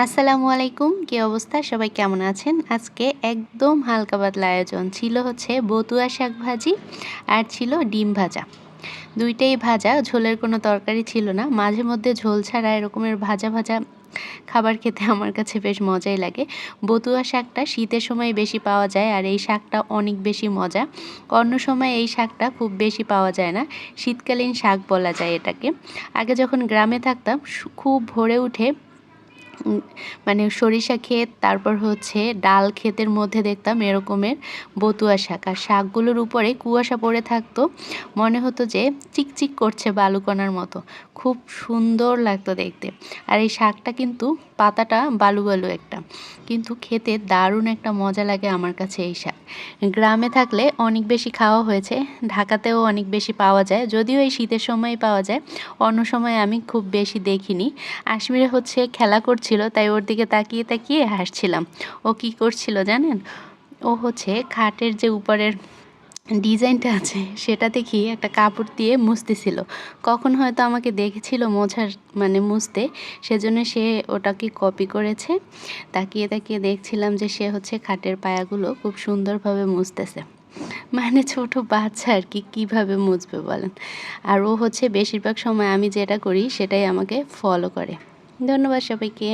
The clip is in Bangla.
আসসালামু আলাইকুম, কি অবস্থা? সবাই কেমন আছেন? আজকে একদম হালকা পাতলা আয়োজন ছিল, হচ্ছে বতুয়া শাক ভাজি আর ছিল ডিম ভাজা। দুইটাই ভাজা, ঝোলের কোনো তরকারি ছিল না। মাঝে মধ্যে ঝোল ছাড়া এরকমের ভাজা ভাজা খাবার খেতে আমার কাছে বেশ মজাই লাগে। বতুয়া শাকটা শীতের সময় বেশি পাওয়া যায় আর এই শাকটা অনেক বেশি মজা। অন্য সময় এই শাকটা খুব বেশি পাওয়া যায় না, শীতকালীন শাক বলা যায় এটাকে। আগে যখন গ্রামে থাকতাম খুব ভোরে উঠে মানে সরিষা ক্ষেত, তারপর হচ্ছে ডাল ক্ষেতের মধ্যে দেখতাম এরকমের বতুয়া শাক, আর শাকগুলোর উপরে কুয়াশা পড়ে থাকতো। মনে হতো যে চিকচিক করছে বালুকণার মতো, খুব সুন্দর লাগতো দেখতে। আর এই শাকটা কিন্তু পাতাটা বালু বালু একটা, কিন্তু খেতে দারুণ একটা মজা লাগে আমার কাছে এই শাক। গ্রামে থাকলে অনেক বেশি খাওয়া হয়েছে, ঢাকাতেও অনেক বেশি পাওয়া যায়, যদিও এই শীতের সময় পাওয়া যায়, অন্য সময় আমি খুব বেশি দেখিনি। আশমিরা হচ্ছে খেলা করছিল, তাই ওর দিকে তাকিয়ে তাকিয়ে হাসছিলাম। ও কি করছিল জানেন? ও হচ্ছে খাটের যে উপরের ডিজাইনটা আছে সেটা দেখি একটা কাপড় দিয়ে মুছতেছিল। কখন হয়তো আমাকে দেখেছিল মোছার মুছতে, সেজন্য সে ওটাকে কপি করেছে। তাকিয়ে তাকিয়ে দেখছিলাম যে সে হচ্ছে খাটের পায়াগুলো খুব সুন্দরভাবে মুছতেছে। ছোট বাচ্চা আর কি, কীভাবে মুছবে বলেন? আর ও হচ্ছে বেশিরভাগ সময় আমি যেটা করি সেটাই আমাকে ফলো করে। ধন্যবাদ সবাইকে।